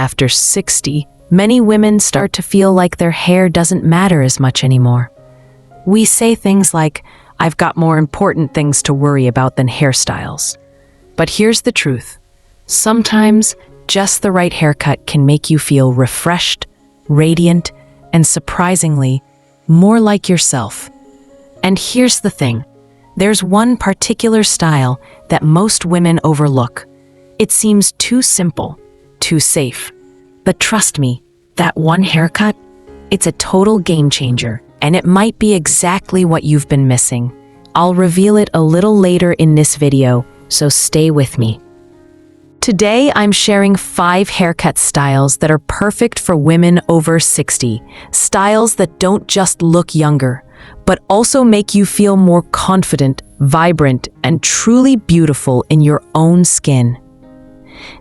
After 60, many women start to feel like their hair doesn't matter as much anymore. We say things like, "I've got more important things to worry about than hairstyles." But here's the truth. Sometimes, just the right haircut can make you feel refreshed, radiant, and surprisingly, more like yourself. And here's the thing. There's one particular style that most women overlook. It seems too simple, too safe. But trust me, that one haircut, it's a total game changer, and it might be exactly what you've been missing. I'll reveal it a little later in this video, so stay with me. Today, I'm sharing 5 haircut styles that are perfect for women over 60. Styles that don't just look younger, but also make you feel more confident, vibrant, and truly beautiful in your own skin.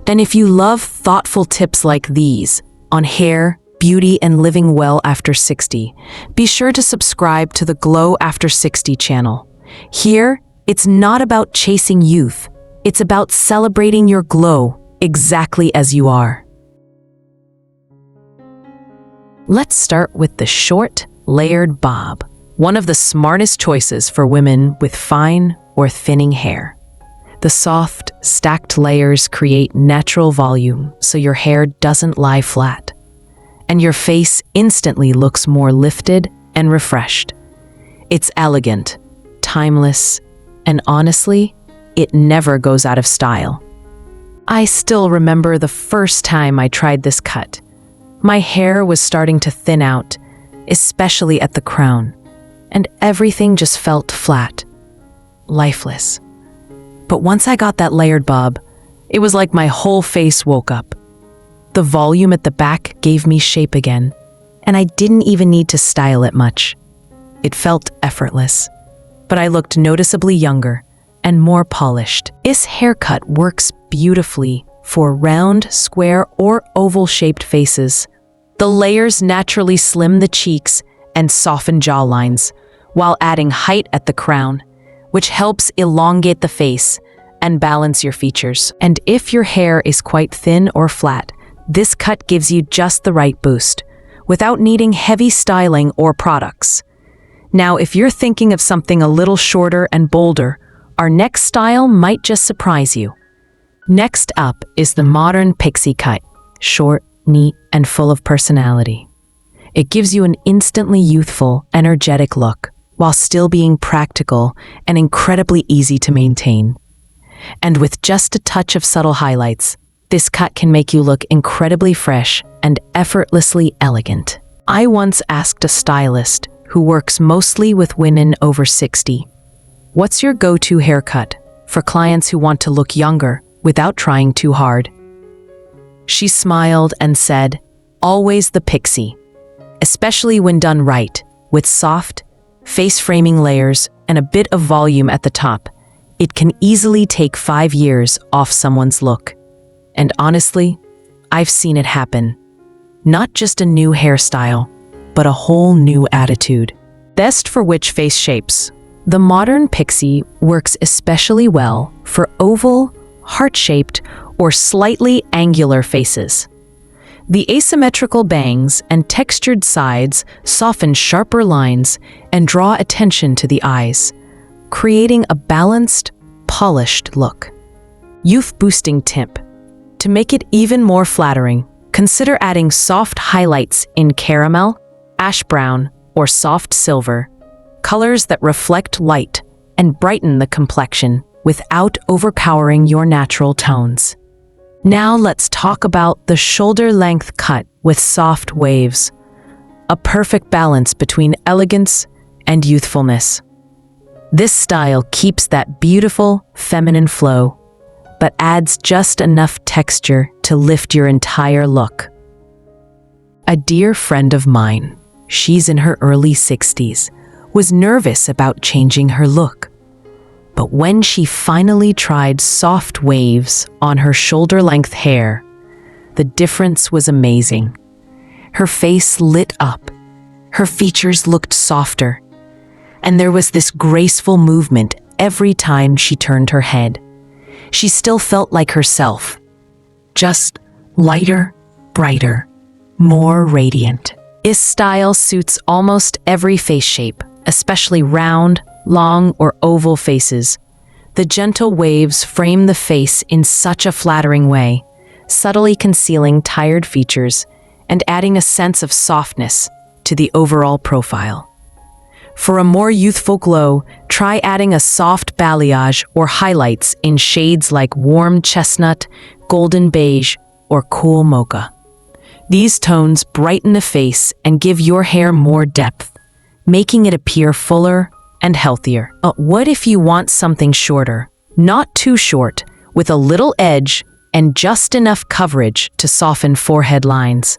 Then if you love thoughtful tips like these on hair, beauty, and living well after 60, be sure to subscribe to the Glow After 60 channel. Here, it's not about chasing youth. It's about celebrating your glow exactly as you are. Let's start with the short, layered bob, one of the smartest choices for women with fine or thinning hair. The soft, stacked layers create natural volume so your hair doesn't lie flat, and your face instantly looks more lifted and refreshed. It's elegant, timeless, and honestly, it never goes out of style. I still remember the first time I tried this cut. My hair was starting to thin out, especially at the crown, and everything just felt flat, lifeless. But once I got that layered bob, it was like my whole face woke up. The volume at the back gave me shape again, and I didn't even need to style it much. It felt effortless, but I looked noticeably younger and more polished. This haircut works beautifully for round, square, or oval-shaped faces. The layers naturally slim the cheeks and soften jawlines, while adding height at the crown, which helps elongate the face and balance your features. And if your hair is quite thin or flat, this cut gives you just the right boost, without needing heavy styling or products. Now, if you're thinking of something a little shorter and bolder, our next style might just surprise you. Next up is the modern Pixie cut, short, neat, and full of personality. It gives you an instantly youthful, energetic look, while still being practical and incredibly easy to maintain. And with just a touch of subtle highlights, this cut can make you look incredibly fresh and effortlessly elegant. I once asked a stylist who works mostly with women over 60, "What's your go-to haircut for clients who want to look younger without trying too hard?" She smiled and said, "Always the Pixie, especially when done right, with soft, face-framing layers and a bit of volume at the top. It can easily take 5 years off someone's look." And honestly, I've seen it happen. Not just a new hairstyle, but a whole new attitude. Best for which face shapes? The modern Pixie works especially well for oval, heart-shaped, or slightly angular faces. The asymmetrical bangs and textured sides soften sharper lines and draw attention to the eyes, creating a balanced, polished look. Youth-boosting tip. To make it even more flattering, consider adding soft highlights in caramel, ash brown, or soft silver, colors that reflect light and brighten the complexion without overpowering your natural tones. Now let's talk about the shoulder-length cut with soft waves, a perfect balance between elegance and youthfulness. This style keeps that beautiful, feminine flow, but adds just enough texture to lift your entire look. A dear friend of mine, she's in her early 60s, was nervous about changing her look. But when she finally tried soft waves on her shoulder-length hair, the difference was amazing. Her face lit up, her features looked softer, and there was this graceful movement every time she turned her head. She still felt like herself, just lighter, brighter, more radiant. This style suits almost every face shape, especially round, long, or oval faces. The gentle waves frame the face in such a flattering way, subtly concealing tired features and adding a sense of softness to the overall profile. For a more youthful glow, try adding a soft balayage or highlights in shades like warm chestnut, golden beige, or cool mocha. These tones brighten the face and give your hair more depth, making it appear fuller and healthier. What if you want something shorter, not too short, with a little edge and just enough coverage to soften forehead lines?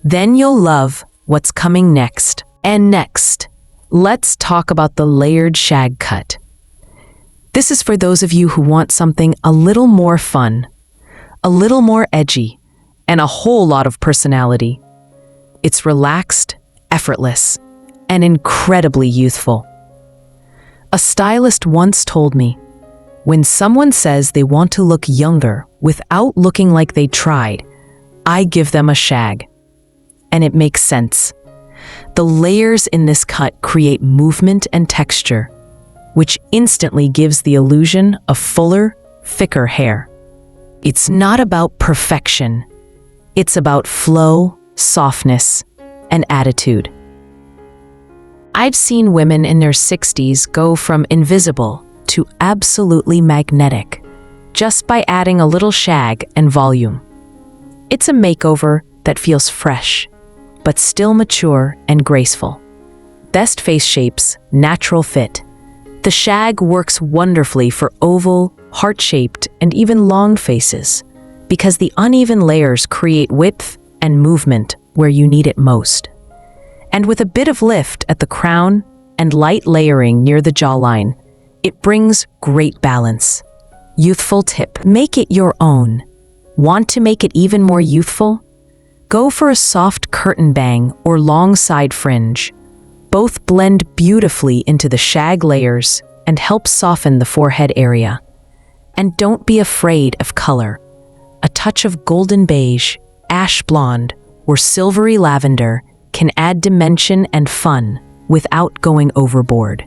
Then you'll love what's coming next. And next, let's talk about the layered shag cut. This is for those of you who want something a little more fun, a little more edgy, and a whole lot of personality. It's relaxed, effortless, and incredibly youthful. A stylist once told me, when someone says they want to look younger without looking like they tried, I give them a shag. And it makes sense. The layers in this cut create movement and texture, which instantly gives the illusion of fuller, thicker hair. It's not about perfection. It's about flow, softness, and attitude. I've seen women in their 60s go from invisible to absolutely magnetic just by adding a little shag and volume. It's a makeover that feels fresh, but still mature and graceful. Best face shapes, natural fit. The shag works wonderfully for oval, heart-shaped, and even long faces because the uneven layers create width and movement where you need it most. And with a bit of lift at the crown and light layering near the jawline, it brings great balance. Youthful tip: make it your own. Want to make it even more youthful? Go for a soft curtain bang or long side fringe. Both blend beautifully into the shag layers and help soften the forehead area. And don't be afraid of color. A touch of golden beige, ash blonde, or silvery lavender can add dimension and fun without going overboard.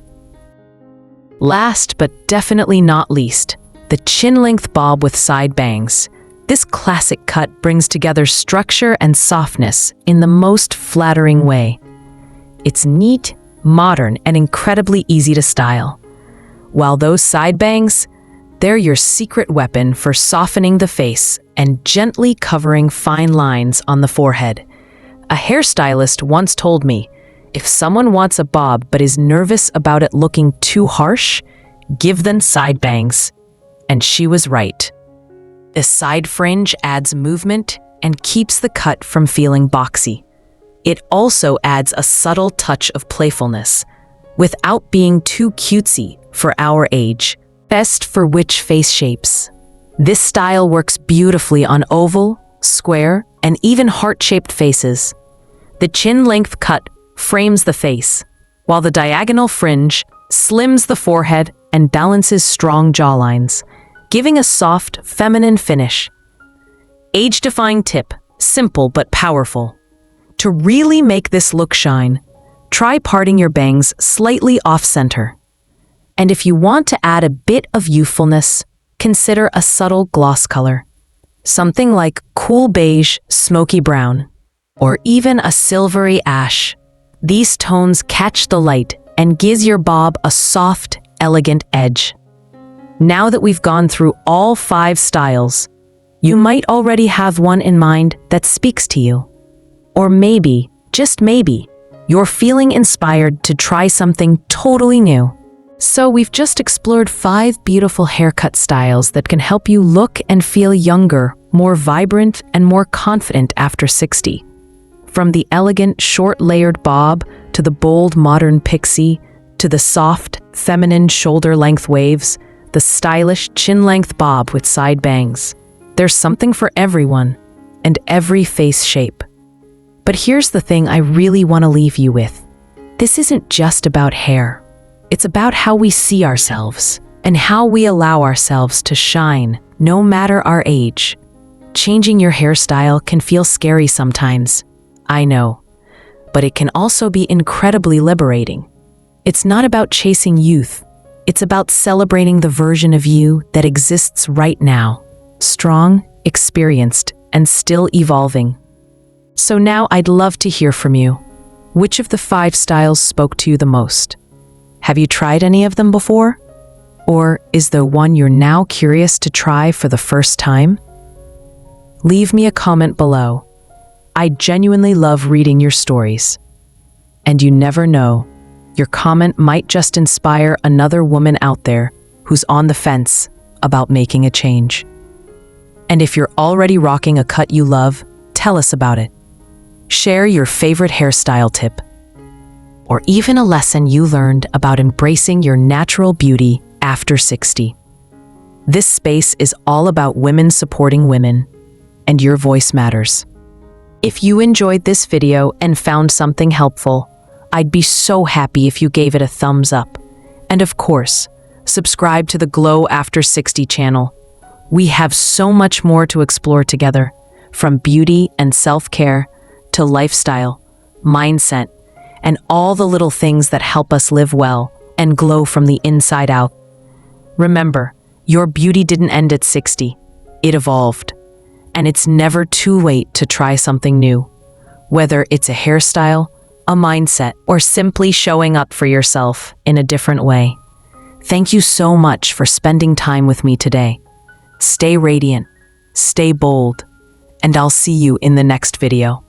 Last but definitely not least, the chin-length bob with side bangs. This classic cut brings together structure and softness in the most flattering way. It's neat, modern, and incredibly easy to style. While those side bangs, they're your secret weapon for softening the face and gently covering fine lines on the forehead. A hairstylist once told me, if someone wants a bob but is nervous about it looking too harsh, give them side bangs. And she was right. The side fringe adds movement and keeps the cut from feeling boxy. It also adds a subtle touch of playfulness, without being too cutesy for our age. Best for which face shapes? This style works beautifully on oval, square, and even heart-shaped faces. The chin-length cut frames the face, while the diagonal fringe slims the forehead and balances strong jawlines, giving a soft, feminine finish. Age-defying tip, simple but powerful. To really make this look shine, try parting your bangs slightly off-center. And if you want to add a bit of youthfulness, consider a subtle gloss color. Something like cool beige, smoky brown, or even a silvery ash. These tones catch the light and gives your bob a soft, elegant edge. Now that we've gone through all 5 styles, you might already have one in mind that speaks to you. Or maybe, just maybe, you're feeling inspired to try something totally new. So we've just explored 5 beautiful haircut styles that can help you look and feel younger, more vibrant, and more confident after 60. From the elegant, short-layered bob, to the bold, modern pixie, to the soft, feminine shoulder-length waves, the stylish, chin-length bob with side bangs. There's something for everyone, and every face shape. But here's the thing I really want to leave you with. This isn't just about hair. It's about how we see ourselves, and how we allow ourselves to shine, no matter our age. Changing your hairstyle can feel scary sometimes. I know. But it can also be incredibly liberating. It's not about chasing youth. It's about celebrating the version of you that exists right now. Strong, experienced, and still evolving. So now I'd love to hear from you. Which of the 5 styles spoke to you the most? Have you tried any of them before? Or is there one you're now curious to try for the first time? Leave me a comment below. I genuinely love reading your stories. And you never know, your comment might just inspire another woman out there who's on the fence about making a change. And if you're already rocking a cut you love, tell us about it. Share your favorite hairstyle tip, or even a lesson you learned about embracing your natural beauty after 60. This space is all about women supporting women, and your voice matters. If you enjoyed this video and found something helpful, I'd be so happy if you gave it a thumbs up. And of course, subscribe to the Glow After 60 channel. We have so much more to explore together, from beauty and self-care to lifestyle, mindset, and all the little things that help us live well and glow from the inside out. Remember, your beauty didn't end at 60. It evolved. And it's never too late to try something new. Whether it's a hairstyle, a mindset, or simply showing up for yourself in a different way. Thank you so much for spending time with me today. Stay radiant, stay bold, and I'll see you in the next video.